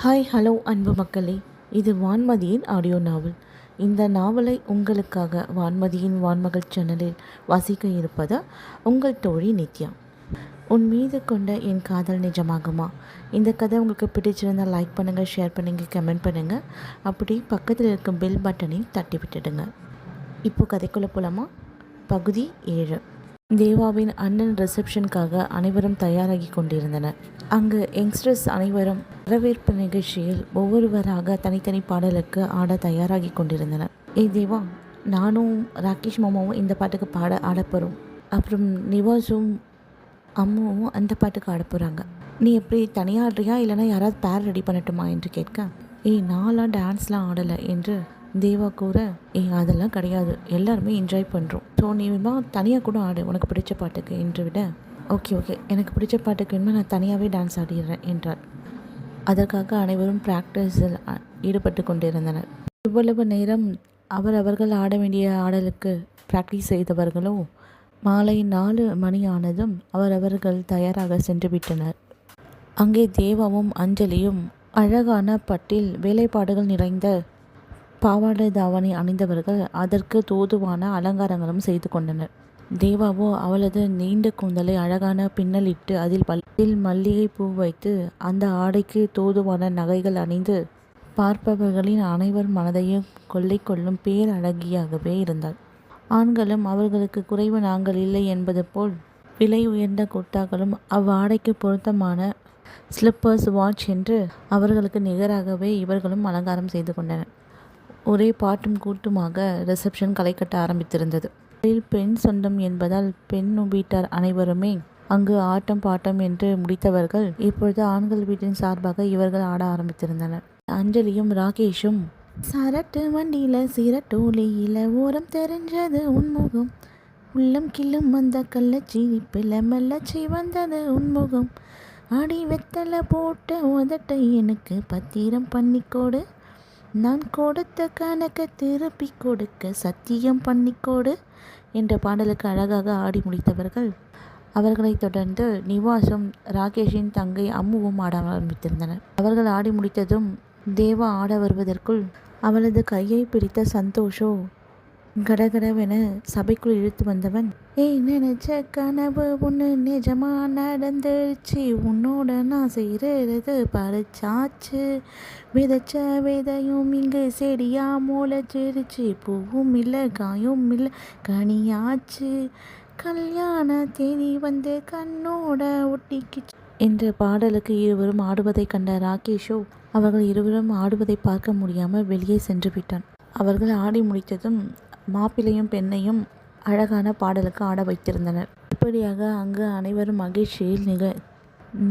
Hi hello அன்பு மக்களே, இது வான்மதியின் ஆடியோ நாவல். இந்த நாவலை உங்களுக்காக வான்மதியின் வான்மகள் சேனலில் வாசிக்க இருப்பது உங்கள் தோழி நித்யா. உன் மீது கொண்ட என் காதல் நிஜமாகுமா? இந்த கதை உங்களுக்கு பிடிச்சிருந்தால் லைக் பண்ணுங்கள், ஷேர் பண்ணுங்கள், கமெண்ட் பண்ணுங்கள். அப்படி பக்கத்தில் இருக்கும் பெல் பட்டனையும் தட்டி விட்டுடுங்க. இப்போ கதைக்குள்ளே போகலாமா? பகுதி 7. தேவாவின் அண்ணன் ரிசப்ஷனுக்காக அனைவரும் தயாராகி கொண்டிருந்தனர். அங்கு யங்ஸ்டர்ஸ் அனைவரும் வரவேற்பு நிகழ்ச்சியில் ஒவ்வொருவராக தனித்தனி பாடலுக்கு ஆட தயாராகி கொண்டிருந்தனர். தேவா, நானும் ராகேஷ் மாமாவும் இந்த பாட்டுக்கு ஆடப்போகிறோம். அப்புறம் நிவாஸும் அம்மாவும் அந்த பாட்டுக்கு ஆட போகிறாங்க. நீ எப்படி தனியாக ஆடுறியா, இல்லைனா யாராவது பேர் ரெடி பண்ணட்டுமா என்று கேட்க, நான்லாம் டான்ஸ்லாம் ஆடலை என்று தேவா கூற, அதெல்லாம் கிடையாது, எல்லாருமே என்ஜாய் பண்ணுறோம். ஸோ நீ தனியாக கூட ஆடு உனக்கு பிடிச்ச பாட்டுக்கு என்று விட, ஓகே எனக்கு பிடிச்ச பாட்டுக்கு வேணுமா நான் தனியாகவே டான்ஸ் ஆடிடுறேன் என்றார். அதற்காக அனைவரும் ப்ராக்டிஸில் ஈடுபட்டு கொண்டிருந்தனர். இவ்வளவு நேரம் அவர்கள் ஆட வேண்டிய ஆடலுக்கு ப்ராக்டிஸ் செய்தவர்களோ மாலை 4 மணி ஆனதும் அவர்கள் தயாராக சென்று விட்டனர். அங்கே தேவாவும் அஞ்சலியும் அழகான பட்டில் வேலைப்பாடுகள் நிறைந்த பாவாடை தாவணி அணிந்தவர்கள் அதற்கு தோதுவான அலங்காரங்களும் செய்து கொண்டனர். தேவாவோ அவளது நீண்ட கூந்தலை அழகான பின்னலிட்டு அதில் மல்லிகை பூ வைத்து அந்த ஆடைக்கு தோதுவான நகைகள் அணிந்து பார்ப்பவர்களின் அனைவர் மனதையும் கொள்ளை கொள்ளும் பேரழகியாகவே இருந்தாள். ஆண்களும் அவர்களுக்கு குறைவு நாங்கள் இல்லை என்பது போல் விலை உயர்ந்த குர்தாக்களும் அவ்வாடைக்கு பொருத்தமான ஸ்லிப்பர்ஸ், வாட்ச் என்று அவர்களுக்கு நிகராகவே இவர்களும் அலங்காரம் செய்து கொண்டனர். ஒரே பாட்டும் கூட்டுமாக ரிசப்ஷன் களை கட்ட ஆரம்பித்திருந்தது. பெண் சொந்தம் என்பதால் பெண் வீட்டார் அனைவருமே அங்கு ஆட்டம் பாட்டம் என்று முடித்தவர்கள் இப்பொழுது ஆண்கள் வீட்டின் சார்பாக இவர்கள் ஆட ஆரம்பித்திருந்தனர். அஞ்சலியும் ராகேஷும் சரட்டு வண்டியில சிரட்டோலியில ஓரம் தெரிஞ்சது உன்முகம், உள்ளம் கிள்ளும் அந்த கள்ளச்சிரிப்பில் மெல்லச்சி வந்தது உன்முகம், அடி வெத்தலை போட்ட உதட்டை எனக்கு பத்திரம் பண்ணிக்கோடு, நான் கொடுத்த கணக்கை திருப்பி கொடுக்க சத்தியம் பண்ணிக்கோடு என்ற பாடலுக்கு அழகாக ஆடி முடித்தவர்கள். அவர்களைத் தொடர்ந்து நிவாஸும் ராகேஷின் தங்கை அம்முவும் ஆட ஆரம்பித்திருந்தனர். அவர்கள் ஆடி முடித்ததும் தேவா ஆட வருவதற்குள் அவளது கையை பிடித்த சந்தோஷோ கடகடவென சபைக்குள் இழுத்து வந்தவன், நினைச்ச கனவு ஒன்று நிஜமா நடந்துருச்சு, உன்னோட நான் செய்கிறது பறிச்சாச்சு, விதைச்ச விதையும் இங்கு செடியா முளைச்சிருச்சு, பூவும் இல்லை காயும் இல்லை கனியாச்சு, கல்யாண தேதி வந்து கண்ணோட ஒட்டிக்கிச்சு என்ற பாடலுக்கு இருவரும் ஆடுவதை கண்ட ராகேஷோ அவர்கள் இருவரும் ஆடுவதை பார்க்க முடியாமல் வெளியே சென்று விட்டான். அவர்கள் ஆடி முடித்ததும் மாப்பிள்ளையும் பெண்ணையும் அழகான பாடலுக்கு ஆட வைத்திருந்தனர். இப்படியாக அங்கு அனைவரும் மகிழ்ச்சியில்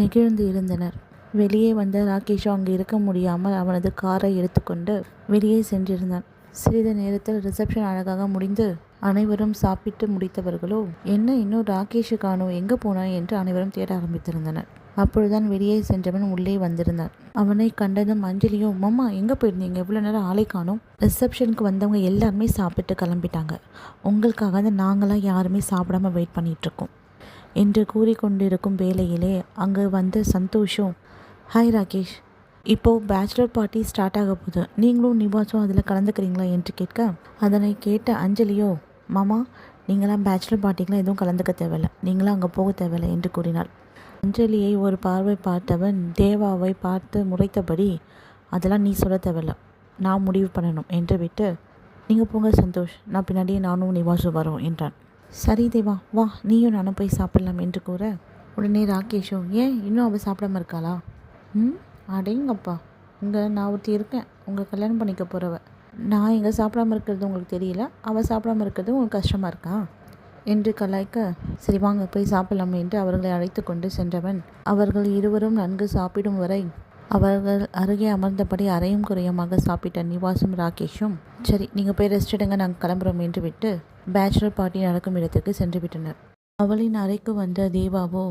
நெகிழ்ந்து இருந்தனர். வெளியே வந்த ராகேஷோ அங்கு இருக்க முடியாமல் அவனது காரை எடுத்துக்கொண்டு வெளியே சென்றிருந்தான். சிறிது நேரத்தில் ரிசப்ஷன் அழகாக முடிந்து அனைவரும் சாப்பிட்டு முடித்தவர்களோ, இன்னும் ராகேஷு காணோம், எங்கே போனான் என்று அனைவரும் தேட ஆரம்பித்திருந்தனர். அப்பொழுதுதான் வெளியே சென்றவன் உள்ளே வந்திருந்தான். அவனை கண்டதும் அஞ்சலியோ, மாமா எங்கே போயிருந்தீங்க, இவ்வளோ நேரம் ஆளை காணோம், ரிசப்ஷனுக்கு வந்தவங்க எல்லாருமே சாப்பிட்டு கிளம்பிட்டாங்க, உங்களுக்காக தான் நாங்களாம் யாருமே சாப்பிடாம வெயிட் பண்ணிகிட்ருக்கோம் என்று கூறிக்கொண்டிருக்கும் வேளையிலே அங்கே வந்த சந்தோஷம், ஹாய் ராகேஷ், இப்போது பேச்சுலர் பார்ட்டி ஸ்டார்ட் ஆக போகுது, நீங்களும் நிவாஸும் அதில் கலந்துக்கிறீங்களா என்று கேட்க, அதனை கேட்ட அஞ்சலியோ, மாமா நீங்களாம் பேச்சுலர் பார்ட்டிக்கெலாம் எதுவும் கலந்துக்க தேவையில்லை, நீங்களாம் அங்கே போக தேவையில்லை என்று கூறினாள். அஞ்சலியை ஒரு பார்வை பார்த்தவன் தேவாவை பார்த்து முறைத்தபடி, அதெல்லாம் நீ சொல்ல தேவையில்ல, நான் முடிவு பண்ணணும் என்று விட்டு, நீங்கள் போங்க சந்தோஷ், நான் பின்னாடியே நானும் நிவாஸும் வரோம் என்றான். சரி தேவா, வா நீயும் நானும் போய் சாப்பிடலாம் என்று கூற, உடனே ராகேஷும், இன்னும் அவள் சாப்பிடாம இருக்காளா? அடேங்கப்பா, இங்கே நான் ஒருத்தி இருக்கேன், உங்கள் கல்யாணம் பண்ணிக்க போகிறவ, நான் இங்கே சாப்பிடாமல் இருக்கிறது உங்களுக்கு தெரியல, அவள் சாப்பிடாமல் இருக்கிறது உங்களுக்கு கஷ்டமாக இருக்கா என்று கலாய்க்க, சரி வாங்க போய் சாப்பிடலாம் என்று அவர்களை அழைத்து கொண்டு சென்றவன் அவர்கள் இருவரும் நன்கு சாப்பிடும் வரை அவர்கள் அருகே அமர்ந்தபடி அரையும் குறையுமாக சாப்பிட்ட நிவாஸும் ராகேஷும், சரி நீங்கள் போய் ரெஸ்ட் எடுங்க, நாங்கள் கிளம்புறோம் என்று விட்டு பேச்சுலர் பார்ட்டி நடக்கும் இடத்துக்கு சென்று விட்டனர். அவளின் அறைக்கு வந்த தேவாவோ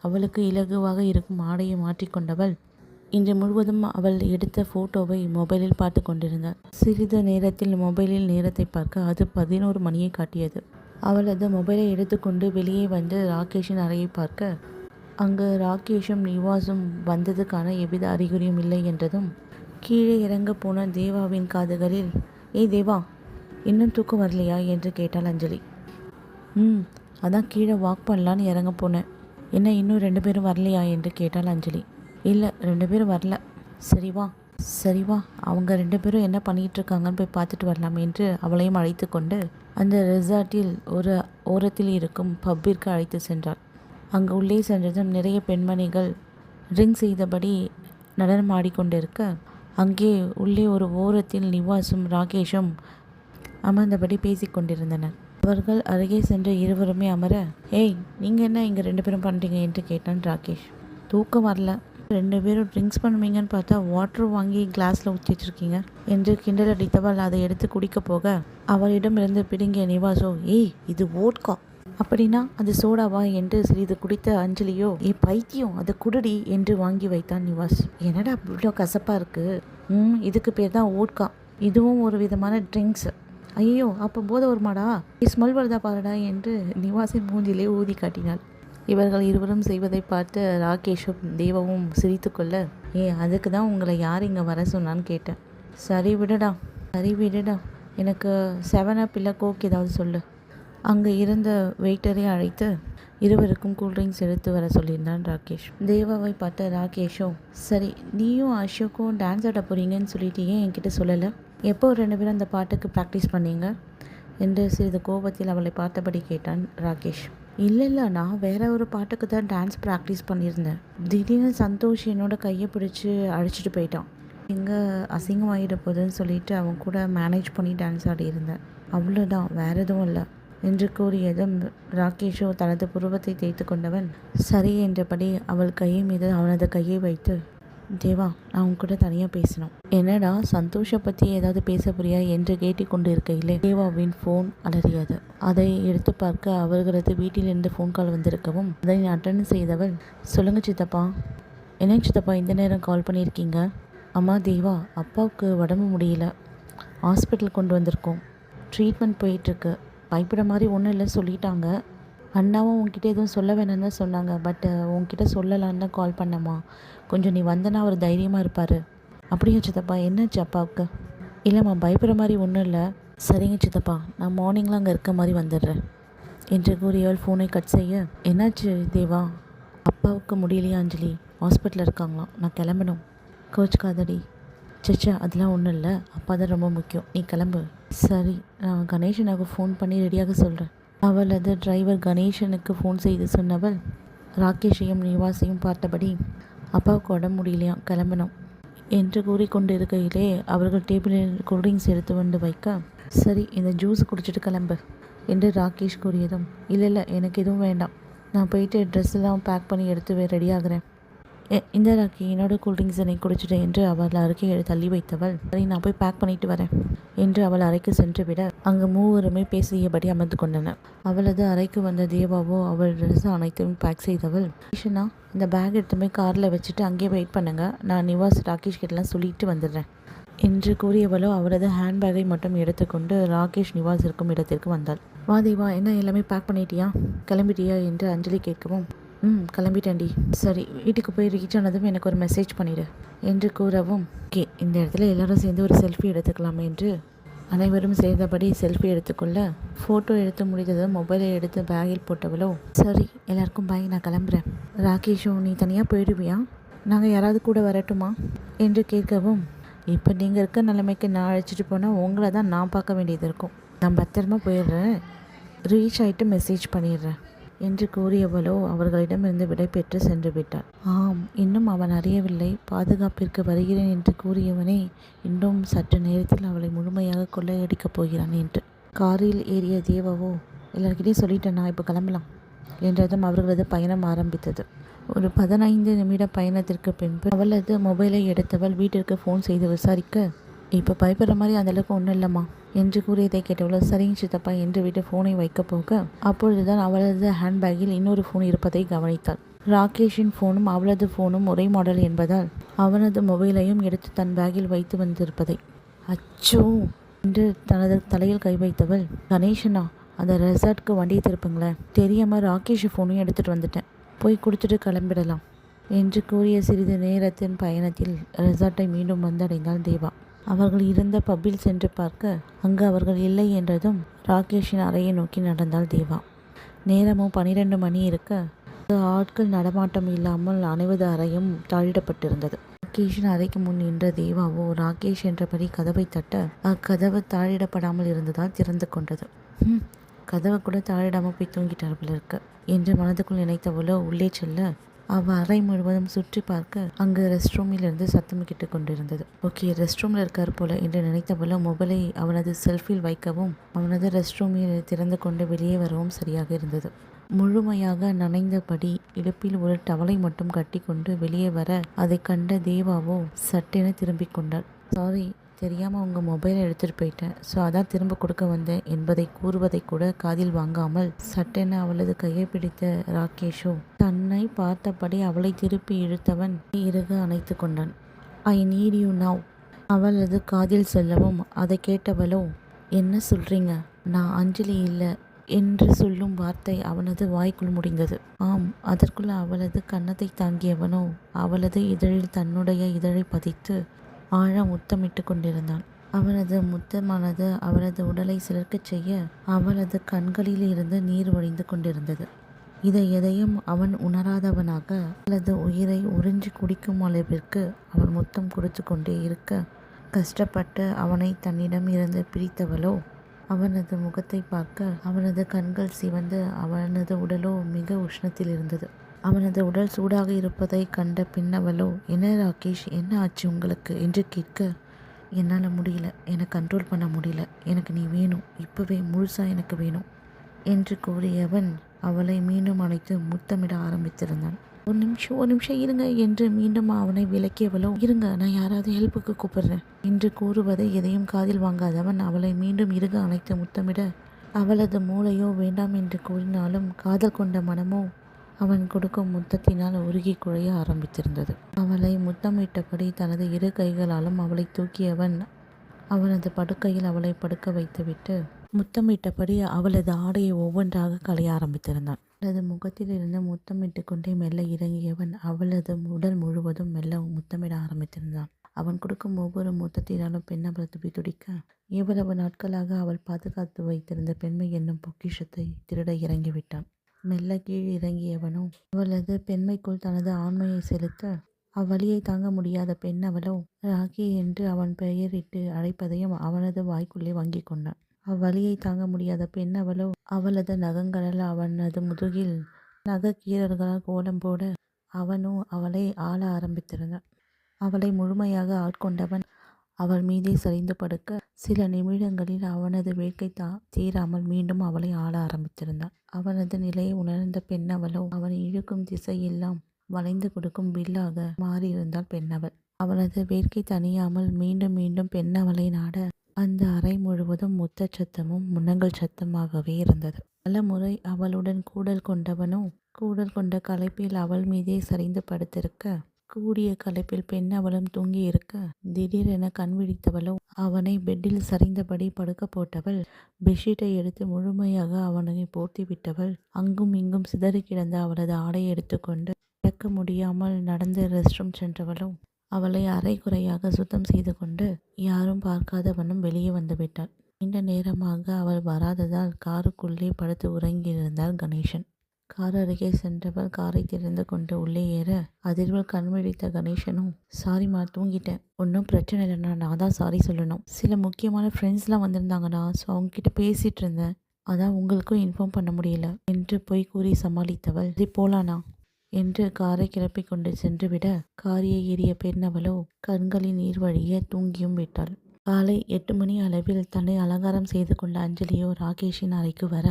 அவளுக்கு இலகுவாக இருக்கும் ஆடையை மாற்றிக்கொண்டவள் இன்று முழுவதும் அவள் எடுத்த ஃபோட்டோவை மொபைலில் பார்த்து கொண்டிருந்தாள். சிறிது நேரத்தில் மொபைலில் நேரத்தை பார்க்க அது 11 மணியை காட்டியது. அவளது மொபைலை எடுத்துக்கொண்டு வெளியே வந்து ராகேஷின் அறையை பார்க்க அங்கு ராகேஷும் நிவாஸும் வந்ததுக்கான எவ்வித அறிகுறியும் இல்லை என்றதும் கீழே இறங்க போன தேவாவின் காதுகளில், ஏய் தேவா, இன்னும் தூக்கம் வரலையா என்று கேட்டாள் அஞ்சலி. அதான் கீழே வாக் பண்ணலான்னு இறங்க போனேன். என்ன இன்னும் 2 பேரும் வரலையா என்று கேட்டாள் அஞ்சலி. இல்லை, 2 பேரும் வரல. சரி வா, அவங்க 2 பேரும் என்ன பண்ணிகிட்டு இருக்காங்கன்னு போய் பார்த்துட்டு வரலாம் என்று அவளையும் அழைத்து கொண்டு அந்த ரெசார்ட்டில் ஒரு ஓரத்தில் இருக்கும் பப்பிற்கு அழைத்து சென்றாள். அங்கு உள்ளே சென்றதும் நிறைய பெண்மணிகள் ட்ரிங்க் செய்தபடி நடனம் ஆடிக்கொண்டிருக்க, அங்கே உள்ளே ஒரு ஓரத்தில் நிவாஸும் ராகேஷும் அமர்ந்தபடி பேசிக்கொண்டிருந்தனர். அவர்கள் அருகே சென்று இருவருமே அமர, ஏய், நீங்கள் என்ன இங்கே 2 பேரும் பண்ணுறீங்க என்று கேட்டான் ராகேஷ். தூக்கம் வரல, 2 பேரும் ட்ரிங்க்ஸ் பண்ணுவீங்கன்னு பார்த்தா வாட்டர் வாங்கி கிளாஸில் ஊற்றி வச்சுருக்கீங்க என்று கிண்டல் அடித்தவள் அதை எடுத்து குடிக்க போக அவளிடமிருந்து பிடுங்கிய நிவாஸோ, ஏய், இது வோட்கா. அப்படின்னா அது சோடாவா என்று சிறிது குடித்த அஞ்சலியோ, பைத்தியம், அதை குடுடி என்று வாங்கி வைத்தான் நிவாஸ். என்னடா இவ்வளோ கசப்பாக இருக்குது? இதுக்கு பேர் தான் வோட்கா. இதுவும் ஒரு விதமான ட்ரிங்க்ஸ். ஐயோ, அப்போ போதை வருமாடா, ஸ்மெல் வருதா பாருடா என்று நிவாஸின் மூஞ்சிலே ஊதி காட்டினாள். இவர்கள் இருவரும் செய்வதை பார்த்து ராகேஷும் தேவாவும் சிரித்து கொள்ள, அதுக்கு தான் உங்களை யார் இங்கே வர சொன்னான்னு கேட்டேன். சரி விடுடா, எனக்கு 7up இல்லை கோக் ஏதாவது சொல்லு. அங்கே இருந்த வெயிட்டரை அழைத்து இருவருக்கும் கூல்ட்ரிங்க்ஸ் எடுத்து வர சொல்லியிருந்தான் ராகேஷ். தேவாவை பார்த்த ராகேஷோ, சரி, நீயும் அசோக்கும் டான்ஸ் ஆட போகிறீங்கன்னு சொல்லிட்டு ஏன் என்கிட்ட சொல்லலை? எப்போ 2 பேரும் அந்த பாட்டுக்கு ப்ராக்டிஸ் பண்ணீங்க என்று சிறிது கோபத்தில் அவளை பார்த்தபடி கேட்டான் ராகேஷ். இல்லை, நான் வேற ஒரு பாட்டுக்கு தான் டான்ஸ் ப்ராக்டிஸ் பண்ணியிருந்தேன். திடீர்னு சந்தோஷ் என்னோட கையை பிடிச்சி அழைச்சிட்டு போயிட்டான். எங்கே அசிங்கமாகிட போகுதுன்னு சொல்லிட்டு அவன் கூட மேனேஜ் பண்ணி டான்ஸ் ஆடியிருந்தேன். அவ்வளோதான், வேற எதுவும் இல்லை என்று கூறியதும் ராகேஷோ தனது புருவத்தை தேய்த்து கொண்டவன் சரி என்றபடி அவள் கையை மீது அவனது கையை வைத்து, தேவா, நான் உன் கூட தனியாக பேசணும். என்னடா, சந்தோஷை பற்றி ஏதாவது பேச போறியா என்று கேட்டுக்கொண்டு இருக்கையிலே தேவாவின் ஃபோன் அலறியது. அதை எடுத்து பார்க்க அவர்களது வீட்டிலிருந்து ஃபோன் கால் வந்திருக்கவும் அதை அட்டன் செய்தவள், சொல்லுங்க சித்தப்பா. என்ன சித்தப்பா இந்த நேரம் கால் பண்ணியிருக்கீங்க? அம்மா தேவா, அப்பாவுக்கு உடம்பு முடியல, ஹாஸ்பிட்டல் கொண்டு வந்திருக்கோம். ட்ரீட்மெண்ட் போயிட்டுருக்கு. பயப்பட மாதிரி ஒன்றும் இல்லை சொல்லிட்டாங்க. அண்ணாவும் உன்கிட்ட எதுவும் சொல்ல வேணாம்னு தான் சொன்னாங்க. பட் உன்கிட்ட சொல்லலான்னு தான் கால் பண்ணம்மா. கொஞ்சம் நீ வந்தனா அவர் தைரியமாக இருப்பார். அப்படியா சித்தப்பா? என்னாச்சு அப்பாவுக்கு? இல்லைம்மா, பயப்படுற மாதிரி ஒன்றும் இல்லை. சரிங்க சித்தப்பா, நான் மார்னிங்லாம் அங்கே இருக்க மாதிரி வந்துடுறேன் என்று கூறியவள் ஃபோனை கட் செய்ய, என்னாச்சு தேவா? அப்பாவுக்கு முடியலையா அஞ்சலி? ஹாஸ்பிட்டலில் இருக்காங்களாம், நான் கிளம்பணும். கோச்சுக்காதடி. சச்சா, அதெல்லாம் ஒன்றும் இல்லை, அப்பா தான் ரொம்ப முக்கியம், நீ கிளம்பு. சரி, நான் கணேசனுக்கு ஃபோன் பண்ணி ரெடியாக சொல்கிறேன். அவளது டிரைவர் கணேசனுக்கு ஃபோன் செய்து சொன்னவள் ராகேஷையும் நிவாஸையும் பார்த்தபடி, அப்பாவுக்கு உடம்பு முடியலையா, கிளம்பணும் என்று கூறிக்கொண்டு இருக்கையிலே அவர்கள் டேபிளில் கூல்ட்ரிங்க்ஸ் எடுத்து வந்து வைக்க, சரி, இந்த ஜூஸ் குடிச்சிட்டு கிளம்பு என்று ராகேஷ் கூறியதும், இல்லை, எனக்கு எதுவும் வேண்டாம், நான் போயிட்டு ட்ரெஸ் எல்லாம் பேக் பண்ணி எடுத்து ரெடியாகிறேன். இந்த ராக்கி, என்னோட கூல்ட்ரிங்க்ஸ் என்னை குடிச்சிட்டேன் என்று அவள் அறைக்கு தள்ளி வைத்தவள், சரி, நான் போய் பேக் பண்ணிட்டு வரேன் என்று அவள் அறைக்கு சென்று விட அங்கு மூவருமே பேசியபடி அமர்ந்து கொண்டனர். அவளது அறைக்கு வந்த தேவாவோ அவள் ட்ரெஸ் அனைத்தையும் பேக் செய்தவள், கிருஷ்ணா, இந்த பேக் எடுத்துமே காரில் வச்சுட்டு அங்கேயே வெயிட் பண்ணுங்க, நான் நிவாஸ் ராகேஷ் கிட்டலாம் சொல்லிட்டு வந்துடுறேன் என்று கூறியவளோ அவளது ஹேண்ட்பேக்கை மட்டும் எடுத்துக்கொண்டு ராகேஷ் நிவாஸ் இருக்கும் இடத்திற்கு வந்தாள். வா தேவா, என்ன எல்லாமே பேக் பண்ணிட்டியா, கிளம்பிட்டியா என்று அஞ்சலி கேட்கவும், கிளம்பிட்டேன்டி. சரி, வீட்டுக்கு போய் ரீச் ஆனதும் எனக்கு ஒரு மெசேஜ் பண்ணிவிடு என்று கூறவும், ஓகே, இந்த இடத்துல எல்லாரும் சேர்ந்து ஒரு செல்ஃபி எடுத்துக்கலாமே என்று அனைவரும் சேர்ந்தபடி செல்ஃபி எடுத்துக்கொள்ள ஃபோட்டோ எடுத்து முடித்ததும் மொபைலை எடுத்து பேக்கில் போட்டவளோ, சரி, எல்லாருக்கும் பாய், நான் கிளம்புறேன். ராகேஷும், நீ தனியாக போயிடுவியா? நாங்கள் யாராவது கூட வரட்டுமா என்று கேட்கவும், இப்போ நீங்கள் இருக்க நிலைமைக்கு நான் அழைச்சிட்டு போனால் உங்களை தான் நான் பார்க்க வேண்டியது இருக்கும். நான் பத்திரமா போயிடுறேன், ரீச் ஆகிட்டு மெசேஜ் பண்ணிடுறேன் என்று கூறியவளோ அவர்களிடமிருந்து விடை பெற்று சென்று விட்டாள். ஆம், இன்னும் அவன் அறியவில்லை பாதுகாப்பிற்கு வருகிறேன் என்று கூறியவனே இன்னும் சற்று நேரத்தில் அவளை முழுமையாக கொள்ளையடிக்கப் போகிறான் என்று. காரில் ஏறிய தேவாவோ, எல்லார்கிட்டையும் சொல்லிட்டேன், இப்போ கிளம்பலாம் என்றதும் அவர்களது பயணம் ஆரம்பித்தது. ஒரு 15 நிமிட பயணத்திற்கு பின்பு அவளது மொபைலை எடுத்தவள் வீட்டிற்கு ஃபோன் செய்து விசாரிக்க, இப்போ பயப்படுற மாதிரி அந்தளவுக்கு ஒன்றும் இல்லைம்மா என்று கூறியதை கேட்டவளோ, சரிங்க சித்தப்பா என்று விட்டு ஃபோனை வைக்க போக அப்பொழுதுதான் அவளது ஹேண்ட்பேக்கில் இன்னொரு ஃபோன் இருப்பதை கவனித்தாள். ராகேஷின் ஃபோனும் அவளது ஃபோனும் ஒரே மாடல் என்பதால் அவனது மொபைலையும் எடுத்து தன் பேக்கில் வைத்து வந்திருப்பதை, அச்சோ என்று தனது தலையில் கை வைத்தவள், கணேசனா, அந்த ரெசார்ட்க்கு வண்டியை திருப்புங்களேன், தெரியாமல் ராகேஷ் ஃபோனையும் எடுத்துகிட்டு வந்துட்டேன், போய் கொடுத்துட்டு கிளம்பிடலாம் என்று கூறிய சிறிது நேரத்தின் பயணத்தில் ரெசார்ட்டை மீண்டும் வந்தடைந்தாள் தேவா. அவர்கள் இருந்த பப்பில் சென்று பார்க்க அங்கு அவர்கள் இல்லை என்றதும் ராகேஷின் அறையை நோக்கி நடந்தாள் தேவா. நேரமும் 12 மணி இருக்க ஆட்கள் நடமாட்டம் இல்லாமல் அனைவது அறையும் தாழிடப்பட்டிருந்தது. ராகேஷின் அறைக்கு முன் நின்ற தேவாவோ ராகேஷ் என்றபடி கதவை தட்ட அக்கதவு தாழிடப்படாமல் இருந்ததால் திறந்து கொண்டது. கதவை கூட தாழிடாமல் போய் தூங்கிட்டார்கள் இருக்க என்று மனதுக்குள் நினைத்தவளோ உள்ளே செல்ல அவள் அறை முழுவதும் சுற்றி பார்க்க அங்கு ரெஸ்ட் ரூமில் இருந்து சத்தம் கிட்டு கொண்டிருந்தது. ஓகே, ரெஸ்ட் ரூமில் இருக்கார் போல என்று நினைத்தவளோ மொபைலை அவனது செல்ஃபில் வைக்கவும் அவனது ரெஸ்ட் ரூமில் திறந்து கொண்டு வெளியே வரவும் சரியாக இருந்தது. முழுமையாக நனைந்தபடி இடுப்பில் ஒரு டவலை மட்டும் கட்டி கொண்டு வெளியே வர அதை கண்ட தேவாவோ சட்டென திரும்பிக் கொண்டாள். சாரி, தெரியாமல் உங்கள் மொபைலை எடுத்துகிட்டு போயிட்டேன், ஸோ அதான் திரும்ப கொடுக்க வந்தேன் என்பதை கூறுவதை கூட காதில் வாங்காமல் சட்டென அவளது கையை பிடித்த ராகேஷோ தன்னை பார்த்தபடி அவளை திருப்பி இழுத்தவன் இறுக அணைத்து கொண்டான். ஐ நீட் யூ நவ் அவளது காதில் சொல்லவும் அதை கேட்டவளோ என்ன சொல்கிறீங்க, நான் அஞ்சலி இல்லை என்று சொல்லும் வார்த்தை அவனது வாய்க்குள் முடிந்தது. ஆம், அதற்குள் அவளது கன்னத்தை தாங்கியவனோ அவளது இதழில் தன்னுடைய இதழை பதித்து ஆழ முத்தமிட்டு கொண்டிருந்தான். அவனது முத்தமானது அவளது உடலை சிலிர்க்கச் செய்ய அவளது கண்களில் இருந்து நீர் வழிந்து கொண்டிருந்தது. இதை எதையும் அவன் உணராதவனாக அவளது உயிரை உறிஞ்சி குடிக்கும் அளவிற்கு அவன் முத்தம் கொடுத்து கொண்டே இருக்க கஷ்டப்பட்டு அவனை தன்னிடம் இருந்து பிரித்தவளோ அவனது முகத்தை பார்க்க அவனது கண்கள் சிவந்து அவனது உடலோ மிக உஷ்ணத்தில் இருந்தது. அவனது உடல் சூடாக இருப்பதை கண்ட பின்னவளோ என்ன ராகேஷ், என்ன ஆச்சு உங்களுக்கு என்று கேட்க என்னால் முடியல, எனக்கு கண்ட்ரோல் பண்ண முடியல, எனக்கு நீ வேணும், இப்போவே முழுசாக எனக்கு வேணும் என்று கூறியவன் அவளை மீண்டும் அணைத்து முத்தமிட ஆரம்பித்திருந்தான். ஒரு நிமிஷம் இருங்க என்று மீண்டும் அவனை விலக்கியவளோ இருங்க, நான் யாராவது ஹெல்ப்புக்கு கூப்பிடுறேன் என்று கூறுவதை எதையும் காதில் வாங்காதவன் அவளை மீண்டும் இறுக அணைத்து முத்தமிட அவளது மூளையோ வேண்டாம் என்று கூறினாலும் காதல் கொண்ட மனமோ அவன் கொடுக்கும் முத்தத்தினால் உருகி குழைய ஆரம்பித்திருந்தது. அவளை முத்தமிட்டபடி தனது இரு கைகளாலும் அவளை தூக்கியவன் அவனது படுக்கையில் அவளை படுக்க வைத்துவிட்டு முத்தமிட்டபடி அவளது ஆடையை ஒவ்வொன்றாக களைய ஆரம்பித்திருந்தான். அவளது முகத்தில் இருந்து முத்தமிட்டு கொண்டே மெல்ல இறங்கியவன் அவளது உடல் முழுவதும் மெல்ல முத்தமிட ஆரம்பித்திருந்தான். அவன் கொடுக்கும் ஒவ்வொரு முத்தத்தினாலும் பெண் அவள் துடி துடிக்க இவ்வளவு நாட்களாக அவள் பாதுகாத்து வைத்திருந்த பெண்மை என்னும் பொக்கிஷத்தை திருட இறங்கிவிட்டான். மெல்ல கீழ் இறங்கியவனோ அவளது பெண்மைக்குள் தனது ஆண்மையை செலுத்த அவ்வழியை தாங்க முடியாத பெண் அவளோ ராகி என்று அவன் பெயரிட்டு அழைப்பதையும் அவனது வாய்க்குள்ளே வாங்கி கொண்டான். அவ்வழியை தாங்க முடியாத பெண் அவளோ அவளது நகங்களால் அவனது முதுகில் நகக்கீரல்களால் கோலம் போட அவனோ அவளை ஆள ஆரம்பித்திருந்தான். அவளை முழுமையாக ஆட்கொண்டவன் அவள் மீதே சரிந்து படுக்க சில நிமிடங்களில் அவனது வேட்கை தீராமல் மீண்டும் அவளை ஆள ஆரம்பித்திருந்தான். அவனது நிலையை உணர்ந்த பெண்ணவளோ அவன் இழுக்கும் திசையெல்லாம் வளைந்து கொடுக்கும் வில்லாக மாறியிருந்தாள் பெண்ணவள். அவனது வேட்கை தணியாமல் மீண்டும் மீண்டும் பெண்ணவளை நாட அந்த அறை முழுவதும் முத்த சத்தமும் முன்னங்கள் சத்தமாகவே இருந்தது. பல முறை அவளுடன் கூடல் கொண்ட களைப்பில் அவள் மீதே சரிந்து படுத்திருக்க கூடிய களைப்பில் பெண் அவளும் தூங்கி இருக்க திடீரென கண் விழித்தவளோ அவனை பெட்டில் சரிந்தபடி படுக்க போட்டவள் பெட்ஷீட்டை எடுத்து முழுமையாக அவனை போர்த்தி விட்டவள் அங்கும் இங்கும் சிதறி கிடந்த அவளது ஆடையை எடுத்துக்கொண்டு இறக்க முடியாமல் நடந்து ரெஸ்ட் ரூம் சென்றவளோ அவளை அரை குறையாக சுத்தம் செய்து கொண்டு யாரும் பார்க்காத வண்ணம் வெளியே வந்து விட்டாள். நீண்ட நேரமாக அவள் வராததால் காருக்குள்ளே படுத்து உறங்கியிருந்தார் கணேசன். கார் அருகே சென்றவள் காரை திறந்து கொண்டு உள்ளே ஏற அதிர்வில் கண்விழித்த கணேசனும் சாரிம்மா, தூங்கிட்டேன், ஒன்றும் பிரச்சனை இல்லைண்ணா, நான் தான் சாரி சொல்லணும், சில முக்கியமான ஃப்ரெண்ட்ஸ்லாம் வந்திருந்தாங்கண்ணா, ஸோ அவங்ககிட்ட பேசிகிட்டு இருந்தேன், அதான் உங்களுக்கும் இன்ஃபார்ம் பண்ண முடியல என்று போய் கூறி சமாளித்தவள் சரி போலானா என்று காரை கிளப்பி கொண்டு சென்று விட காரியை ஏறிய பெண்ணவளோ கண்களின் நீர் வழிய தூங்கியும் விட்டாள். காலை 8 மணி அளவில் தன்னை அலங்காரம் செய்து கொண்ட அஞ்சலியோ ராகேஷின் அறைக்கு வர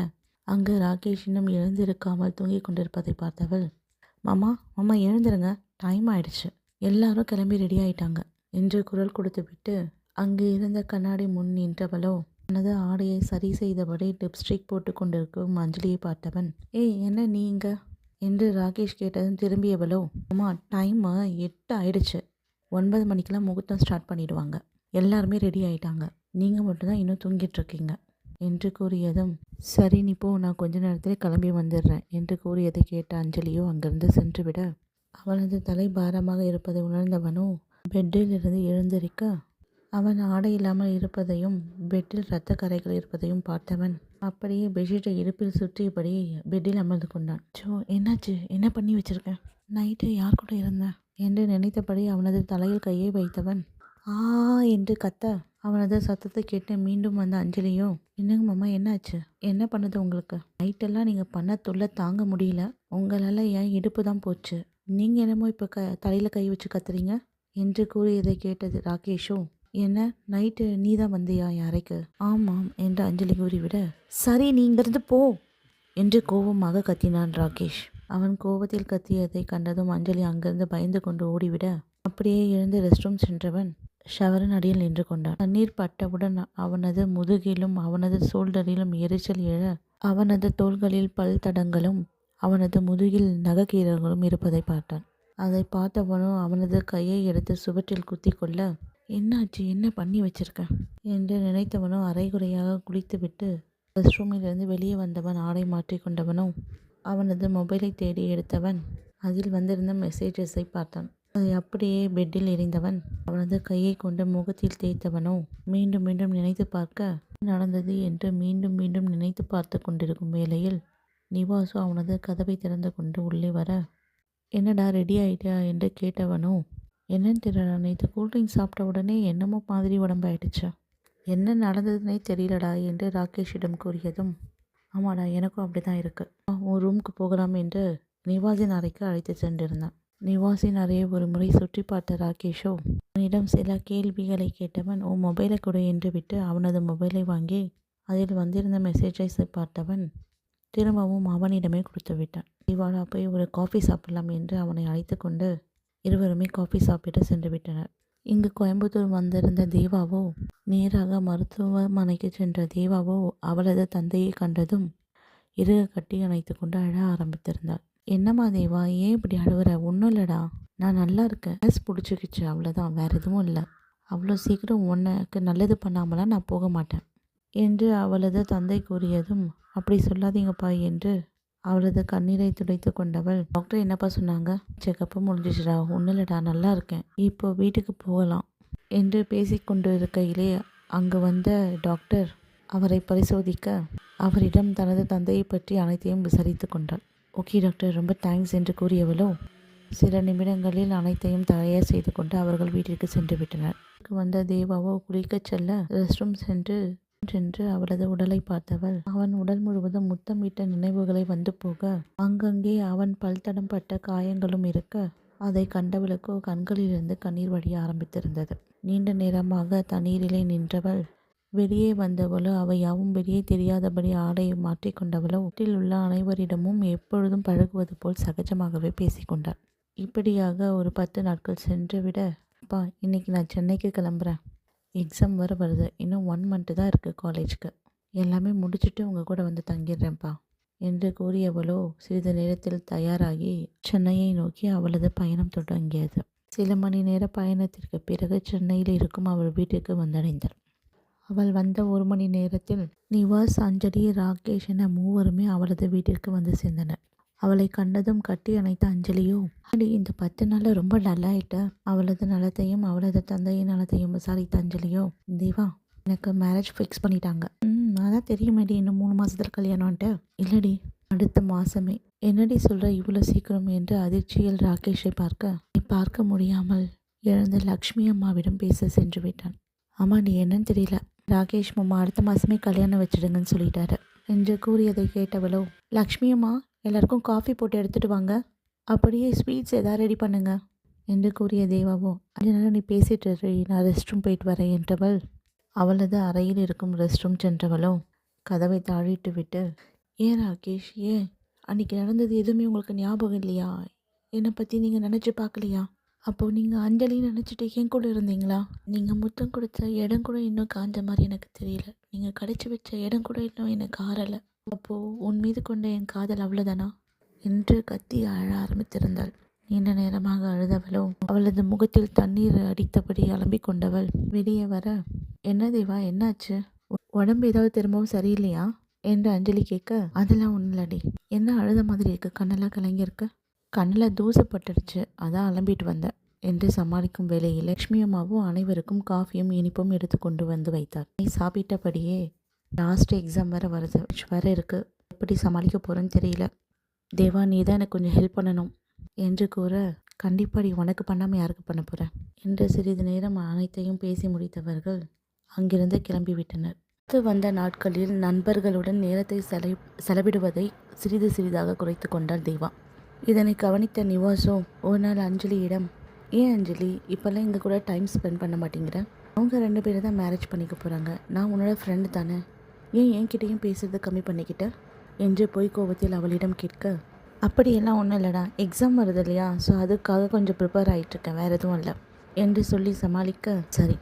அங்கு ராகேஷ் இன்னும் எழுந்திருக்காமல் தூங்கிக் கொண்டிருப்பதை பார்த்தவள் மாமா எழுந்துருங்க, டைம் ஆயிடுச்சு, எல்லாரும் கிளம்பி ரெடி ஆயிட்டாங்க என்று குரல் கொடுத்துவிட்டு அங்கு இருந்த கண்ணாடி முன் நின்றவளோ தனது ஆடையை சரி செய்தபடி லிப்ஸ்டிக் போட்டு கொண்டிருக்கும் அஞ்சலியை பார்த்தவன் ஏய் என்ன நீங்க என்று ராகேஷ் கேட்டதும் திரும்பியவளோ அம்மா டைம் 8 ஆயிடுச்சு, 9 மணிக்கெல்லாம் முகூர்த்தம் ஸ்டார்ட் பண்ணிடுவாங்க, எல்லாருமே ரெடி ஆயிட்டாங்க, நீங்கள் மட்டும்தான் இன்னும் தூங்கிட்டு இருக்கீங்க என்று கூறியதும், சரி நீ போ, நான் கொஞ்ச நேரத்தில் கிளம்பி வந்துடுறேன் என்று கூறியதை கேட்ட அஞ்சலியோ அங்கிருந்து சென்றுவிட, அவனது தலை பாரமாக இருப்பதை உணர்ந்தவனோ பெட்டில் இருந்து எழுந்திருக்க, அவன் ஆடை இல்லாமல் இருப்பதையும் பெட்டில் இரத்த கரைகள் இருப்பதையும் பார்த்தவன் அப்படியே பெட்ஷீட்டை இடுப்பில் சுற்றியபடி பெட்டில் அமர்ந்து கொண்டான். என்னாச்சு? என்ன பண்ணி வச்சிருக்கேன்? நைட்டு யார் கூட இருந்தேன் என்று நினைத்தபடி அவனது தலையில் கையை வைத்தவன் ஆ என்று கத்த, அவனது சத்தத்தை கேட்டு மீண்டும் வந்த அஞ்சலியோ, என்னங்க மாமா, என்னாச்சு? என்ன பண்ணுது உங்களுக்கு? நைட்டெல்லாம் நீங்கள் பண்ண தொல்லை தாங்க முடியல. உங்களால் என் இடுப்பு தான் போச்சு. நீங்கள் என்னமோ இப்போ தலையில் கை வச்சு கத்துறீங்க என்று கூறியதை கேட்டது ராகேஷோ, என்ன நைட்டு நீ தான் வந்தியா என் அறைக்கு? ஆமாம் என்று அஞ்சலி கூறிவிட, சரி நீ இங்கிருந்து போ என்று கோபமாக கத்தினான் ராகேஷ். அவன் கோபத்தில் கத்தியதை கண்டதும் அஞ்சலி அங்கிருந்து பயந்து கொண்டு ஓடிவிட, அப்படியே எழுந்து ரெஸ்ட் ரூம் சென்றவன் ஷவரின் அடியில் நின்று கொண்டான். தண்ணீர் பட்டவுடன் அவனது முதுகிலும் அவனது ஷோல்டரிலும் எரிச்சல் எழ, அவனது தோள்களில் பல் தடங்களும் அவனது முதுகில் நகக்கீரல்களும் இருப்பதை பார்த்தான். அதை பார்த்தவனோ அவனது கையை எடுத்து சுவற்றில் குத்தி கொள்ள, என்னாச்சு? என்ன பண்ணி வச்சிருக்க என்று நினைத்தவனோ அரைகுறையாக குளித்துவிட்டு ரெஸ்ட் ரூமிலிருந்து வெளியே வந்தவன் ஆடை மாற்றி கொண்டவனோ அவனது மொபைலை தேடி எடுத்தவன் அதில் வந்திருந்த மெசேஜஸை பார்த்தான். அதை அப்படியே பெட்டில் எறிந்தவன் அவனது கையை கொண்டு முகத்தில் தேய்த்தவனோ மீண்டும் மீண்டும் நினைத்து பார்க்க, நடந்தது என்று மீண்டும் மீண்டும் நினைத்து பார்த்து கொண்டிருக்கும் வேளையில் நிவாசு அவனது கதவை திறந்து கொண்டு உள்ளே வர, என்னடா ரெடி ஆயிட்டா என்று கேட்டவனோ, என்னன்னு தெரியல, நேற்று கூல்ட்ரிங்க் சாப்பிட்ட உடனே என்னமோ மாதிரி உடம்பாயிடுச்சு, என்ன நடந்ததுன்னே தெரியலடா என்று ராகேஷிடம் கூறியதும், ஆமாடா எனக்கும் அப்படி தான் இருக்கு, உன் ரூமுக்கு போகலாம் என்று நிவாஸின் அறைக்கு அழைத்து சென்றிருந்தான். நிவாஸின் அறையை ஒரு முறை சுற்றி பார்த்த ராகேஷோ அவனிடம் சில கேள்விகளை கேட்டவன், உன் மொபைலை கொடு என்று விட்டு அவனது மொபைலை வாங்கி அதில் வந்திருந்த மெசேஜை பார்த்தவன் திரும்பவும் அவனிடமே கொடுத்து விட்டான். இவாளா போய் ஒரு காஃபி சாப்பிடலாம் என்று அவனை அழைத்து கொண்டு இருவருமே காஃபி சாப்பிட்டு சென்று விட்டனர். இங்கு கோயம்புத்தூர் வந்திருந்த தேவாவோ நேராக மருத்துவமனைக்கு சென்ற தேவாவோ அவளது தந்தையை கண்டதும் இறுக கட்டி அணைத்து கொண்டு அழ ஆரம்பித்திருந்தாள். என்னம்மா தேவா, ஏன் இப்படி அழுவுற? ஒன்றும் இல்லடா, நான் நல்லா இருக்கேன், கேஸ் பிடிச்சிக்கிச்சு, அவ்வளோதான், வேற எதுவும் இல்லை. அவ்வளோ சீக்கிரம் உனக்கு நல்லது பண்ணாமலாம் நான் போக மாட்டேன் என்று அவளது தந்தை கூறியதும், அப்படி சொல்லாதீங்கப்பா என்று அவளது கண்ணீரை துடைத்து கொண்டவள், டாக்டர் என்னப்பா சொன்னாங்க? செக்கப்பு முடிஞ்சிச்சுடா, ஒன்றும் இல்லடா, நல்லா இருக்கேன், இப்போ வீட்டுக்கு போகலாம் என்று பேசிக்கொண்டு இருக்கையிலே அங்கு வந்த டாக்டர் அவரை பரிசோதிக்க அவரிடம் தனது தந்தையை பற்றி அனைத்தையும் விசாரித்து கொண்டாள். ஓகே டாக்டர், ரொம்ப தேங்க்ஸ் என்று கூறியவளோ சில நிமிடங்களில் அனைத்தையும் தயார் செய்து கொண்டு அவர்கள் வீட்டிற்கு சென்று விட்டனர். வந்த தேவாவோ குளிக்கச் செல்ல ரெஸ்ட் ரூம் சென்று அவளது உடலை பார்த்தவள் அவன் உடல் முழுவதும் முத்தமிட்ட நினைவுகளை வந்து போக, அங்கங்கே அவன் பல்தடம் பட்ட காயங்களும் இருக்க, அதை கண்டவளுக்கோ கண்களிலிருந்து கண்ணீர் வடிய ஆரம்பித்திருந்தது. நீண்ட நேரமாக தண்ணீரிலே நின்றவள் வெளியே வந்தவளோ அவை யாவும் வெளியே தெரியாதபடி ஆடையை மாற்றிக்கொண்டவளோ வீட்டில் உள்ள அனைவரிடமும் எப்பொழுதும் பழகுவது போல் சகஜமாகவே பேசிக்கொண்டாள். இப்படியாக ஒரு 10 நாட்கள் சென்று விட, அப்பா இன்னைக்கு நான் சென்னைக்கு கிளம்புறேன், எக்ஸாம் வர வருது, இன்னும் 1 மந்த்து தான் இருக்குது காலேஜ்க்கு, எல்லாமே முடிச்சுட்டு உங்கள் கூட வந்து தங்கிடுறேன்ப்பா என்று கூறியவளோ சிறிது நேரத்தில் தயாராகி சென்னையை நோக்கி அவளது பயணம் தொடங்கியது. சில மணி நேர பயணத்திற்கு பிறகு சென்னையில் இருக்கும் அவள் வீட்டிற்கு வந்தடைந்தாள். அவள் வந்த 1 மணி நேரத்தில் நிவாஸ், அஞ்சலி, ராகேஷ் என மூவருமே அவளது வீட்டிற்கு வந்து சேர்ந்தனர். அவளை கண்டதும் கட்டி அணைத்த அஞ்சலியோ, அடி இந்த 10 நாளில் ரொம்ப டல்லாயிட்ட. அவளது நலத்தையும் அவளது தந்தையின் நலத்தையும் விசாரித்த அஞ்சலியோ, தேவா எனக்கு மேரேஜ் ஃபிக்ஸ் பண்ணிட்டாங்க. அதான் தெரியுமேடி, இன்னும் 3 மாதத்தில் கல்யாணம்ன்ட்டு. இல்லடி, அடுத்த மாதமே. என்னடி சொல்கிற இவ்வளோ சீக்கிரம் என்று அதிர்ச்சியில் ராகேஷை பார்க்க முடியாமல் எழுந்த லக்ஷ்மி அம்மாவிடம் பேச சென்று விட்டான். ஆமாடி, என்னன்னு தெரியல, ராகேஷ் மாமா அடுத்த மாதமே கல்யாணம் வச்சிடுங்கன்னு சொல்லிட்டாரு என்று கூறியதை கேட்டவளோ, லக்ஷ்மி அம்மா எல்லாருக்கும் காஃபி போட்டு எடுத்துகிட்டு வாங்க, அப்படியே ஸ்வீட்ஸ் எதாவது ரெடி பண்ணுங்க என்று கூறிய தேவாவோ, அதனால நீ பேசிட்டு நான் ரெஸ்ட் ரூம் போயிட்டு வரேன் என்றவள் அவளது அறையில் இருக்கும் ரெஸ்ட் ரூம் சென்றவளோ கதவை தாழிட்டு விட்டு, ஏன் ராகேஷ், ஏன் அன்றைக்கி நடந்தது எதுவுமே உங்களுக்கு ஞாபகம் இல்லையா? என்னை பற்றி நீங்கள் நினச்சி பார்க்கலையா? அப்போது நீங்கள் அஞ்சலி நினச்சிட்டு என் கூட இருந்தீங்களா? நீங்கள் முத்தம் கொடுத்த இடம் கூட இன்னும் காஞ்ச மாதிரி எனக்கு தெரியல, நீங்கள் கடிச்சு வச்ச இடம் கூட இன்னும் எனக்கு ஆறலை. அப்போது உன் மீது கொண்ட என் காதல் அவ்வளோதானா என்று கத்தி அழ ஆரம்பித்திருந்தாள். நீண்ட நேரமாக அழுதவளோ அவளது முகத்தில் தண்ணீர் அடித்தபடி அலம்பிக் கொண்டவள் வெளியே வர, என்ன தேவா, என்னாச்சு? உடம்பு ஏதாவது திரும்பவும் சரியில்லையா என்று அஞ்சலி கேட்க, அதெல்லாம் ஒன்றும் இல்லடி. என்ன அழுத மாதிரி இருக்கு, கண்ணெல்லாம் கலங்கியிருக்கு. கண்ணில் தூசு பட்டுடுச்சு, அதான் அலம்பிட்டு வந்தேன் என்று சமாளிக்கும் வேளையில் லட்சுமி அம்மாவும் அனைவருக்கும் காஃபியும் இனிப்பும் எடுத்து கொண்டு வந்து வைத்தார். நீ சாப்பிட்டபடியே லாஸ்ட் எக்ஸாம் வேற இருக்கு, எப்படி சமாளிக்க போறேன்னு தெரியல. தேவா, நீ தான் எனக்கு கொஞ்சம் ஹெல்ப் பண்ணணும் என்று கூற, கண்டிப்பாடி, உனக்கு பண்ணாமல் யாருக்கு பண்ண போகிறேன் என்று சிறிது நேரம் அனைத்தையும் பேசி முடித்தவர்கள் அங்கிருந்து கிளம்பிவிட்டனர். வந்த நாட்களில் நண்பர்களுடன் நேரத்தை செலவிடுவதை சிறிது சிறிதாக குறைத்து கொண்டாள் தேவா. இதனை கவனித்த நிவாஸோ ஒரு நாள் அஞ்சலியிடம், ஏன் அஞ்சலி, இப்போல்லாம் இங்கே கூட டைம் ஸ்பெண்ட் பண்ண மாட்டேங்கிற? அவங்க 2 பேரும் தான் மேரேஜ் பண்ணிக்க போகிறாங்க, நான் உன்னோட ஃப்ரெண்டு தானே, ஏன் என்கிட்டையும் பேசுறது கம்மி பண்ணிக்கிட்ட என்று பொய் கோபத்தில் அவளிடம் கேட்க, அப்படியெல்லாம் ஒன்றும் இல்லைடா, எக்ஸாம் வருது இல்லையா, ஸோ அதுக்காக கொஞ்சம் ப்ரிப்பேர் ஆகிட்டுருக்கேன், வேறு எதுவும் இல்லை என்று சொல்லி சமாளிக்க, சரி,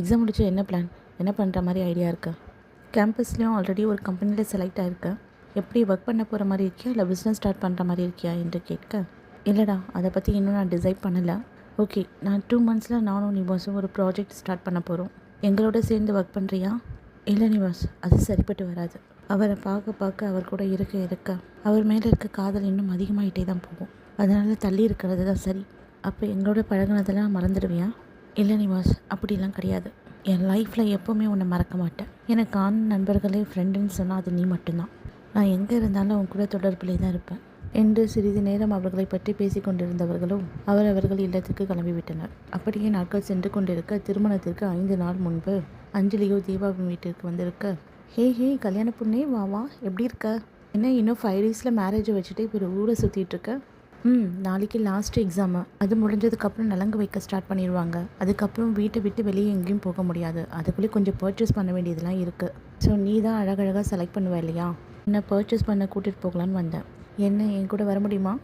எக்ஸாம் முடிச்சு என்ன பிளான், என்ன பண்ணுற மாதிரி ஐடியா இருக்குது? கேம்பஸ்லேயும் ஆல்ரெடி ஒரு கம்பெனியில் செலக்ட் ஆகிருக்கேன், எப்படி ஒர்க் பண்ண போகிற மாதிரி இருக்கியா இல்லை பிஸ்னஸ் ஸ்டார்ட் பண்ணுற மாதிரி இருக்கியா என்று கேட்க, இல்லைடா, அதை பற்றி இன்னும் நான் டிசைட் பண்ணலை. ஓகே, நான் 2 மந்த்ஸில் நானும் நிவாஸும் ஒரு ப்ராஜெக்ட் ஸ்டார்ட் பண்ண போகிறோம், எங்களோட சேர்ந்து ஒர்க் பண்ணுறியா? இல்லை நிவாஸ், அது சரிப்பட்டு வராது. அவரை பார்க்க பார்க்க அவர் கூட இருக்க அவர் மேலே இருக்க காதல் இன்னும் அதிகமாகிட்டே தான் போகும், அதனால் தள்ளி இருக்கிறது தான் சரி. அப்போ எங்களோட பழகினதெல்லாம் மறந்துடுவியா? இல்லை நிவாஸ், அப்படிலாம் கிடையாது. என் லைஃப்பில் எப்போவுமே உன்னை மறக்க மாட்டேன். எனக்கு ஆண் நண்பர்களே ஃப்ரெண்டுன்னு சொன்னால் அது நீ மட்டும்தான். நான் எங்கே இருந்தாலும் உன் கூட தொடர்பிலே தான் இருப்பேன் என்று சிறிது நேரம் அவர்களை பற்றி பேசி கொண்டிருந்தவர்களும் அவரவர்கள் இல்லத்துக்கு கிளம்பிவிட்டனர். அப்படியே நாட்கள் சென்று கொண்டிருக்க, திருமணத்திற்கு 5 நாள் முன்பு அஞ்சலியோ தேவாவின் வீட்டிற்கு வந்திருக்க, ஹே கல்யாண பொண்ணே, வா எப்படி இருக்க? என்ன இன்னும் 5 டேஸில் மேரேஜை வச்சுட்டு இப்போ ஊரை சுற்றிட்டு இருக்க? நாளைக்கு லாஸ்ட் எக்ஸாமு, அது முடிஞ்சதுக்கப்புறம் நலங்கு வைக்க ஸ்டார்ட் பண்ணிடுவாங்க. அதுக்கப்புறம் வீட்டை விட்டு வெளியே எங்கேயும் போக முடியாது, அதுக்குள்ளே கொஞ்சம் பர்ச்சேஸ் பண்ண வேண்டியதெல்லாம் இருக்குது. ஸோ நீ தான் அழகழகாக செலக்ட் பண்ணுவ இல்லையா, என்ன பர்ச்சேஸ் பண்ண கூட்டிகிட்டு போகலான்னு வந்தேன். என்ன என் கூட வர முடியுமா?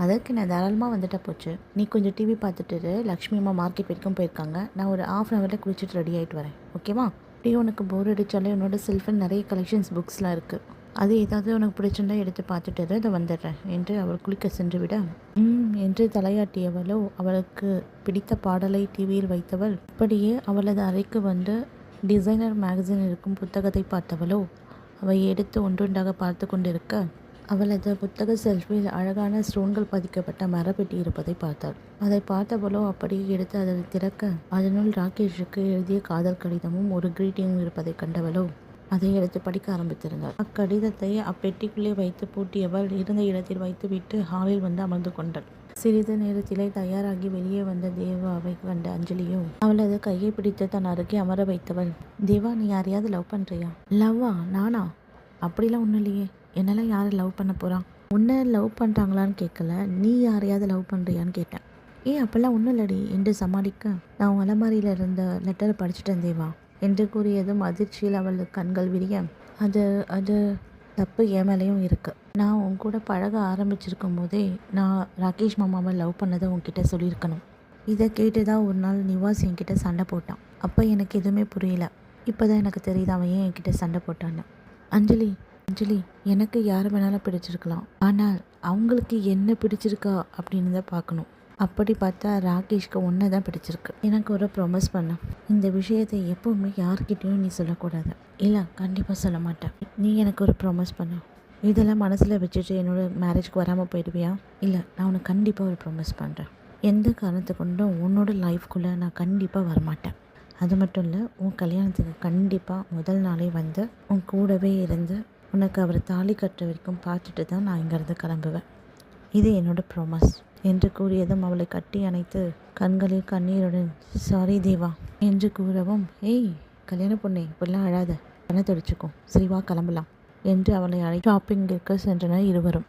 அதற்கு நான் தாராளமாக வந்துட்டா போச்சு. நீ கொஞ்சம் டிவி பார்த்துட்டு லக்ஷ்மி அம்மா மார்க்கெட் வரைக்கும் போயிருக்காங்க, நான் ஒரு 1/2 ஹவரில் குளிச்சுட்டு ரெடி ஆகிட்டு வரேன், ஓகேவா? அப்படியே உனக்கு போர் அடித்தாலே என்னோட செல்ஃபில் நிறைய கலெக்ஷன்ஸ் புக்ஸ்லாம் இருக்குது, அது ஏதாவது உனக்கு பிடிச்சிருந்தா எடுத்து பார்த்துட்டு அதை வந்துடுறேன் என்று அவள் குளிக்க சென்று விட, என்று தலையாட்டியவளோ அவளுக்கு பிடித்த பாடலை டிவியில் வைத்தவள் அப்படியே அவளது அறைக்கு வந்து டிசைனர் மேகசின் இருக்கும் புத்தகத்தை பார்த்தவளோ அவை எடுத்து ஒன்றொன்றாக பார்த்து கொண்டிருக்க, அவளது புத்தக செல்ஃபில் அழகான ஸ்டோன்கள் பதிக்கப்பட்ட மரப்பெட்டி இருப்பதை பார்த்தாள். அதை பார்த்தவளோ அப்படியே எடுத்து அதை திறக்க, அதனுள் ராகேஷுக்கு எழுதிய காதல் கடிதமும் ஒரு கிரீட்டிங்கும் இருப்பதை கண்டவளோ அதை எடுத்து படிக்க ஆரம்பித்திருந்தாள். அக்கடிதத்தை அப்பெட்டிக்குள்ளே வைத்து பூட்டியவள் இருந்த இடத்தில் வைத்துவிட்டு ஹாலில் வந்து அமர்ந்து கொண்டாள். சிறிது நேரத்திலே தயாராகி வெளியே வந்த தேவாவை கண்ட அஞ்சலியும் அவளது கையை பிடித்து தன் அருகே அமர வைத்தவள், தேவா, நீ யாரையாவது லவ் பண்ணுறியா? லவ்வா? நானா? அப்படிலாம் ஒன்றும் இல்லையே, என்னெல்லாம் யாரை லவ் பண்ண போகிறான்? உன்னை லவ் பண்ணுறாங்களான்னு கேட்கல, நீ யாரையாவது லவ் பண்ணுறியான்னு கேட்டேன். அப்போல்லாம் ஒன்றும் இல்லடி என்று சமாளிக்க, நான் உன் அலமாரியில் இருந்த லெட்டரை படிச்சுட்டேன் தேவா என்று கூறியதும் அதிர்ச்சியில் அவள் கண்கள் விரிய, அது தப்பு என் மேலேயும் இருக்குது. நான் உன் கூட பழக ஆரம்பிச்சிருக்கும் போதே நான் ராகேஷ் மாமாவை லவ் பண்ணதை உன்கிட்ட சொல்லியிருக்கணும். இதை கேட்டு தான் ஒரு நாள் நிவாஸ் என்கிட்ட சண்டை போட்டான். அப்போ எனக்கு எதுவுமே புரியல, இப்போ தான் எனக்கு தெரியுது அவன் ஏன் என்கிட்ட சண்டை போட்டான்னு. அஞ்சலி, எனக்கு யாரை வேணாலும் பிடிச்சிருக்கலாம், ஆனால் அவங்களுக்கு என்ன பிடிச்சிருக்கா அப்படின்னு தான் பார்க்கணும். அப்படி பார்த்தா ராகேஷ்க்கு ஒன்று தான் பிடிச்சிருக்கு. எனக்கு ஒரு ப்ராமிஸ் பண்ண, இந்த விஷயத்தை எப்போவுமே யார்கிட்டையும் நீ சொல்லக்கூடாது. இல்லை, கண்டிப்பாக சொல்ல மாட்டேன். நீ எனக்கு ஒரு ப்ராமிஸ் பண்ண. இதெல்லாம் மனசில் வச்சுட்டு என்னோட மேரேஜ்க்கு வராமல் போயிடுவியா? இல்லை, நான் உனக்கு கண்டிப்பாக ஒரு ப்ராமிஸ் பண்ணுறேன். எந்த காரணத்தை கொண்டும் உன்னோட லைஃப்குள்ளே நான் கண்டிப்பாக வரமாட்டேன். அது மட்டும் இல்லை, உன் கல்யாணத்துக்கு கண்டிப்பாக முதல் நாளே வந்து உன் கூடவே இருந்து உனக்கு அவர் தாலி கட்டுற வரைக்கும் பார்த்துட்டு தான் நான் இங்கேருந்து கிளம்புவேன். இது என்னோட ப்ராமிஸ் என்று கூறியதும் அவளை கட்டி அணைத்து கண்களில் கண்ணீருடன், சாரி தேவா என்று கூறவும், கல்யாண பொண்ணே, இப்படிலாம் அழாத, கண்ணை தொடச்சிக்கும், சரிவா கிளம்பலாம் என்று அவளை ஷாப்பிங்கிற்கு சென்றனர் இருவரும்.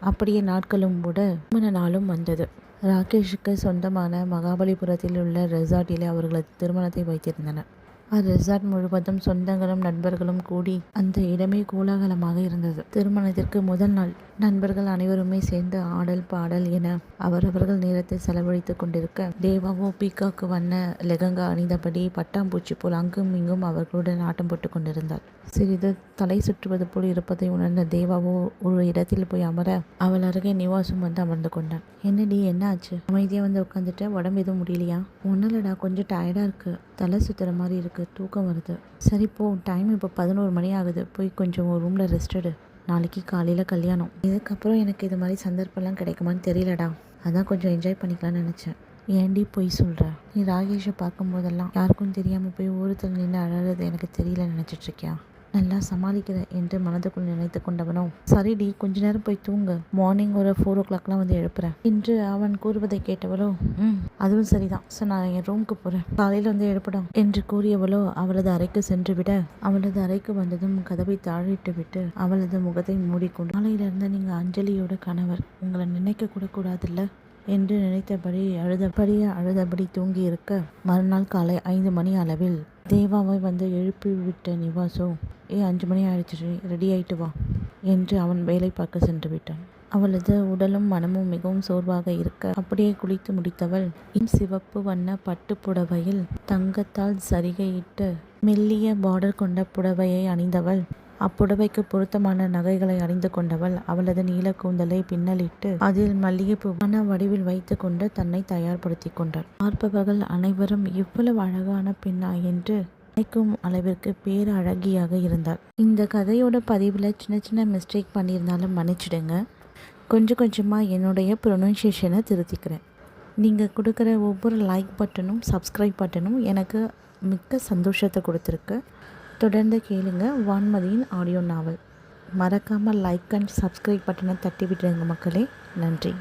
அப்படியே நாட்களும் கூட திருமண நாளும் வந்தது. ராகேஷுக்கு சொந்தமான மகாபலிபுரத்தில் உள்ள ரெசார்ட்டிலே அவர்களது திருமணத்தை வைத்திருந்தனர். அரெசார்ட் முழுவதும் சொந்தங்களும் நண்பர்களும் கூடி அந்த இடமே கோலாகலமாக இருந்தது. திருமணத்திற்கு முதல் நாள் நண்பர்கள் அனைவருமே சேர்ந்து ஆடல் பாடல் என அவரவர்கள் நேரத்தை செலவழித்துக் கொண்டிருக்க, தேவாவோ பீகாக்கு வண்ண லெகங்கா அணிந்தபடி பட்டாம்பூச்சி போல் அங்கும் இங்கும் அவர்களுடன் ஆட்டம் போட்டு கொண்டிருந்தாள். சிறிது தலை சுற்றுவது போல் இருப்பதை உணர்ந்த தேவாவோ ஒரு இடத்தில் போய் அமர, அவள் அருகே நிவாசும் வந்து அமர்ந்து கொண்டான். என்னடி, என்ன ஆச்சு? அமைதியாக வந்து உட்காந்துட்ட, உடம்பு எதுவும் முடியலையா? ஒன்றும் இல்லடா, கொஞ்சம் டயர்டாக இருக்கு. தலை சுற்றுற மாதிரி இருக்குது, தூக்கம் வருது. சரி போ, டைம் இப்போ 11 மணி ஆகுது, போய் கொஞ்சம் ஒரு ரூமில் ரெஸ்ட் எடு. நாளைக்கு காலையில் கல்யாணம். இதுக்கப்புறம் எனக்கு இது மாதிரி சந்தர்ப்பம்லாம் கிடைக்குமான்னு தெரியலடா. அதான் கொஞ்சம் என்ஜாய் பண்ணிக்கலாம்னு நினச்சேன். ஏன்டி பொய் சொல்கிற? நீ ராகேஷை பார்க்கும்போதெல்லாம் யாருக்கும் தெரியாமல் போய் ஓரத்தில் நின்று அழறது எனக்கு தெரியல நினச்சிட்ருக்கியா? நல்லா சமாளிக்கிற என்று மனதுக்குள் நினைத்து கொண்டவனோ, சரிடி கொஞ்ச நேரம் போய் தூங்கு, மார்னிங் ஒரு 4 o'clockலாம் வந்து எழுப்புறேன் என்று அவன் கூறுவதை கேட்டவளோ, அதுவும் சரிதான், சார் நான் என் ரூமுக்கு போகிறேன், காலையில் வந்து எழுப்படும் என்று கூறியவளோ அவளது அறைக்கு சென்று விட, அவளது அறைக்கு வந்ததும் கதவை தாழிட்டு விட்டு அவளது முகத்தை மூடிக்கொண்டு, நாளையிலிருந்து நீங்கள் அஞ்சலியோட கணவர், உங்களை நினைக்க கூட கூடாதுல்ல என்று நினைத்தபடி அழுதபடி தூங்கி இருக்க, மறுநாள் காலை 5 மணி அளவில் தேவாவை வந்து எழுப்பி விட்ட நிவாசோ, 5 மணி ஆயிடுச்சு, ரெடி ஆயிட்டு வா என்று அவன் வேலை பார்க்க சென்று விட்டான். அவளது உடலும் மனமும் மிகவும் சோர்வாக இருக்க அப்படியே குளித்து முடித்தவள் சிவப்பு வண்ண பட்டு புடவையில் தங்கத்தால் சரிகையிட்டு மெல்லிய பார்டர் கொண்ட புடவையை அணிந்தவள். அப்புடவைக்கு பொருத்தமான நகைகளை அணிந்து கொண்டவள் அவளது நீல கூந்தலை பின்னலிட்டு அதில் மல்லிகைப்பூ மன வடிவில் வைத்து கொண்டு தன்னை தயார்படுத்தி கொண்டாள். பார்ப்பவர்கள் அனைவரும் இவ்வளவு அழகான பெண்ணா என்று நினைக்கும் அளவிற்கு பேர் அழகியாக இருந்தாள். இந்த கதையோட பதிவில் சின்ன சின்ன மிஸ்டேக் பண்ணியிருந்தாலும் மன்னிச்சிடுங்க. கொஞ்சம் கொஞ்சமாக என்னுடைய ப்ரொனன்சியேஷனை திருத்திக்கிறேன். நீங்கள் கொடுக்குற ஒவ்வொரு லைக் பட்டனும் சப்ஸ்கிரைப் பட்டனும் எனக்கு மிக்க சந்தோஷத்தை கொடுத்துருக்கு. தொடர்ந்து கேளுங்க வான்மதியின் ஆடியோ நாவல். மறக்காமல் லைக் அண்ட் சப்ஸ்கிரைப் பட்டனை தட்டி விட்டுருங்க மக்களே. நன்றி.